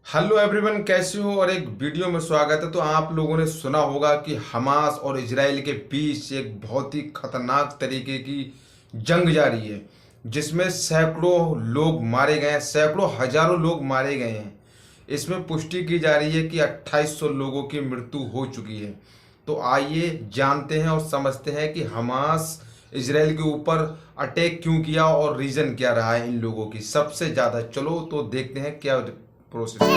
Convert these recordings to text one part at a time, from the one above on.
Hello everyone, कैसे हो। और एक वीडियो में स्वागत है। तो आप लोगों ने सुना होगा कि हमास और इजराइल के बीच एक बहुत ही खतरनाक तरीके की जंग जारी है, जिसमें सैकड़ों लोग मारे गए हैं, सैकड़ों हजारों लोग मारे गए हैं। इसमें पुष्टि की जा रही है कि 2800 लोगों की मृत्यु हो चुकी है। तो आइए जानते हैं और समझते हैं कि हमास इजराइल के ऊपर अटैक क्यों किया और रीजन क्या रहा है इन लोगों की सबसे ज़्यादा। चलो तो देखते हैं क्या प्रोसेस है।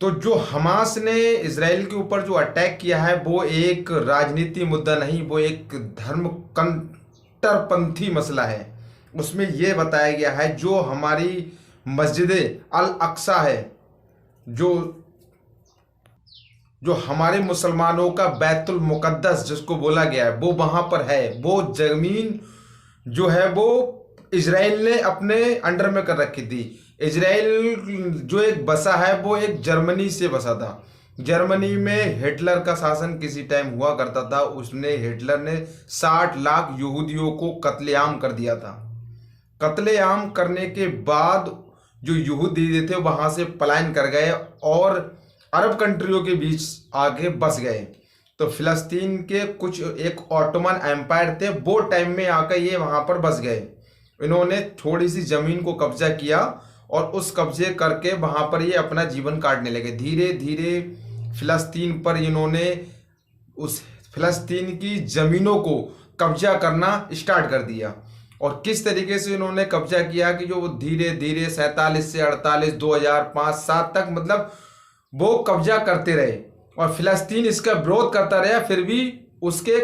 तो जो हमास ने इसराइल के ऊपर जो अटैक किया है वो एक राजनीति मुद्दा नहीं, वो एक धर्म कट्टरपंथी मसला है। उसमें यह बताया गया है जो हमारी मस्जिद अल अक्सा है, जो जो हमारे मुसलमानों का बैतुल मुकद्दस जिसको बोला गया है वो वहां पर है। वो जमीन जो है वो इसराइल ने अपने अंडर में कर रखी थी। इसराइल जो एक बसा है वो एक जर्मनी से बसा था। जर्मनी में हिटलर का शासन किसी टाइम हुआ करता था। उसने हिटलर ने 60 लाख यहूदियों को कत्लेआम कर दिया था। कत्लेआम करने के बाद जो यहूदी थे वहां से पलायन कर गए और अरब कंट्रियों के बीच आके बस गए। तो फिलिस्तीन के कुछ एक ऑटोमन एम्पायर थे, वो टाइम में आकर ये वहां पर बस गए। इन्होंने थोड़ी सी जमीन को कब्जा किया और उस कब्जे करके वहां पर ये अपना जीवन काटने लगे। धीरे धीरे फिलिस्तीन पर इन्होंने उस फिलिस्तीन की जमीनों को कब्जा करना स्टार्ट कर दिया। और किस तरीके से इन्होंने कब्जा किया कि जो वो धीरे धीरे 47 से 48 2005-7 तक मतलब वो कब्जा करते रहे और फिलिस्तीन इसका विरोध करता रहा। फिर भी उसके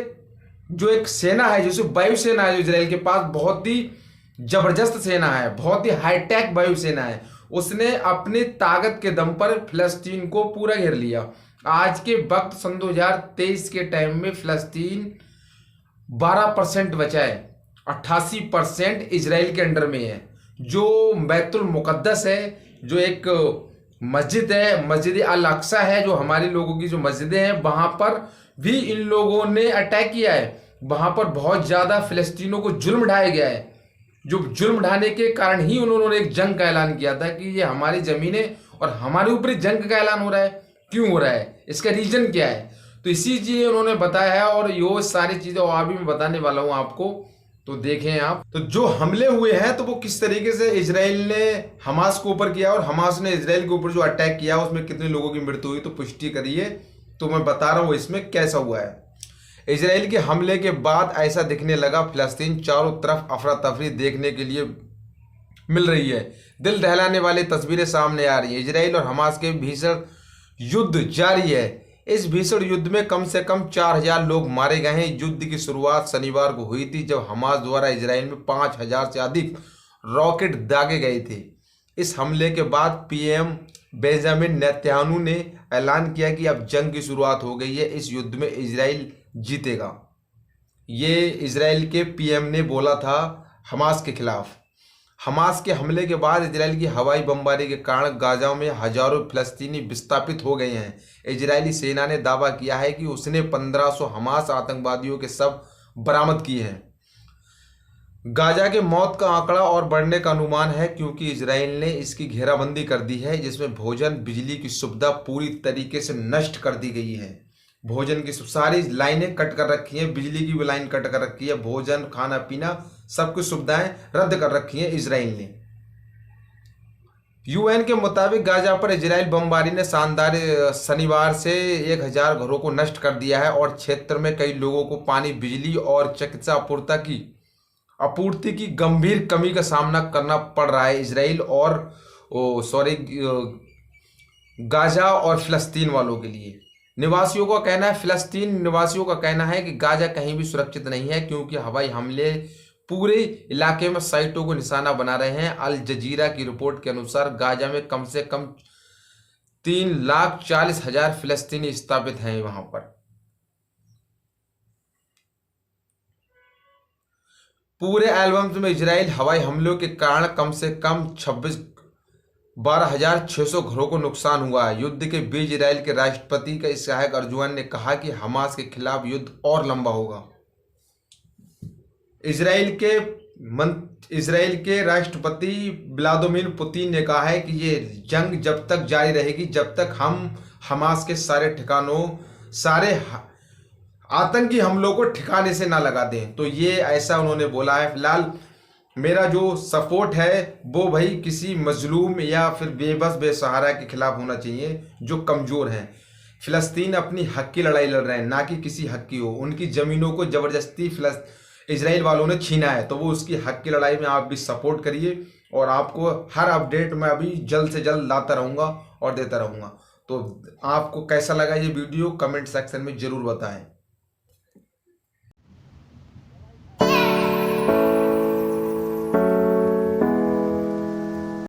जो एक सेना है, जैसे वायुसेना है जो इजराइल के पास, बहुत ही जबरदस्त सेना है, बहुत ही हाईटेक वायुसेना है। उसने अपनी ताकत के दम पर फिलिस्तीन को पूरा घेर लिया। आज के वक्त सन 2023 के टाइम में फिलिस्तीन 12% बचा है, 88% इजराइल के अंडर में है। जो बैतुल मुकद्दस है, जो एक मस्जिद है, मस्जिद अल अक्सा है, जो हमारे लोगों की जो मस्जिदें हैं वहां पर भी इन लोगों ने अटैक किया है। वहां पर बहुत ज्यादा फिलिस्तीनों को जुल्म ढाया गया है। जो जुल्म ढाने के कारण ही उन्होंने एक जंग का ऐलान किया था कि ये हमारी जमीनें और हमारे ऊपर जंग का ऐलान हो रहा है। क्यों हो रहा है, इसका रीजन क्या है, तो इसी चीज उन्होंने बताया है। और ये सारी चीजें और भी मैं बताने वाला हूं आपको, तो देखें आप। तो जो हमले हुए हैं तो वो किस तरीके से इजराइल ने हमास के ऊपर किया और हमास ने इजराइल के ऊपर जो अटैक किया उसमें कितने लोगों की मृत्यु हुई, तो पुष्टि करिए। तो मैं बता रहा हूं इसमें कैसा हुआ है। इजराइल के हमले के बाद ऐसा दिखने लगा, फिलिस्तीन चारों तरफ अफरा तफरी देखने के लिए मिल रही है। दिल दहलाने वाली तस्वीरें सामने आ रही है। इजराइल और हमास के भीषण युद्ध जारी है। इस भीषण युद्ध में कम से कम 4000 लोग मारे गए हैं। युद्ध की शुरुआत शनिवार को हुई थी, जब हमास द्वारा इजराइल में 5000 से अधिक रॉकेट दागे गए थे। इस हमले के बाद पीएम बेंजामिन नेतन्याहू ने ऐलान किया कि अब जंग की शुरुआत हो गई है, इस युद्ध में इजराइल जीतेगा। ये इजराइल के पीएम ने बोला था हमास के खिलाफ। हमास के हमले के बाद इजराइल की हवाई बमबारी के कारण गाजा में हजारों फिलिस्तीनी विस्थापित हो गए हैं। इजरायली सेना ने दावा किया है कि उसने 1500 हमास आतंकवादियों के शव बरामद किए हैं। गाजा के मौत का आंकड़ा और बढ़ने का अनुमान है, क्योंकि इजराइल ने इसकी घेराबंदी कर दी है, जिसमें भोजन बिजली की सुविधा पूरी तरीके से नष्ट कर दी गई है। भोजन की सारी लाइनें कट कर रखी हैं, बिजली की भी लाइन कट कर रखी है, भोजन खाना पीना सब कुछ सुविधाएं रद्द कर रखी हैं इजराइल ने। यूएन के मुताबिक गाजा पर इजराइल बमबारी ने शानदार शनिवार से 1000 घरों को नष्ट कर दिया है और क्षेत्र में कई लोगों को पानी, बिजली और चिकित्सा आपूर्ति की गंभीर कमी का सामना करना पड़ रहा है इजराइल और गाजा और फिलिस्तीन वालों के लिए। निवासियों का कहना है, फिलिस्तीन निवासियों का कहना है कि गाजा कहीं भी सुरक्षित नहीं है, क्योंकि हवाई हमले पूरे इलाके में साइटों को निशाना बना रहे हैं। अल जजीरा की रिपोर्ट के अनुसार गाजा में कम से कम 3,40,000 फिलिस्तीनी स्थापित हैं वहां पर। पूरे एल्बम में इजराइल हवाई हमलों के कारण कम से कम 12,600 घरों को नुकसान हुआ है। युद्ध के बीच इजराइल के राष्ट्रपति का इसहाक अर्जुआन ने कहा कि हमास के खिलाफ युद्ध और लंबा होगा। इजराइल के इजराइल के राष्ट्रपति व्लादिमीर पुतिन ने कहा है कि ये जंग जब तक जारी रहेगी जब तक हम हमास के सारे ठिकानों, सारे आतंकी हमलों को ठिकाने से ना लगा दें। तो ये ऐसा उन्होंने बोला है। फिलहाल मेरा जो सपोर्ट है वो भाई किसी मजलूम या फिर बेबस बेसहारा के खिलाफ होना चाहिए जो कमज़ोर हैं। फ़िलिस्तीन अपनी हक की लड़ाई लड़ रहे हैं, ना कि किसी हक की हो। उनकी ज़मीनों को ज़बरदस्ती इजराइल वालों ने छीना है, तो वो उसकी हक की लड़ाई में आप भी सपोर्ट करिए। और आपको हर अपडेट मैं अभी जल्द से जल्द लाता रहूँगा और देता रहूँगा। तो आपको कैसा लगा ये वीडियो कमेंट सेक्शन में ज़रूर बताएं।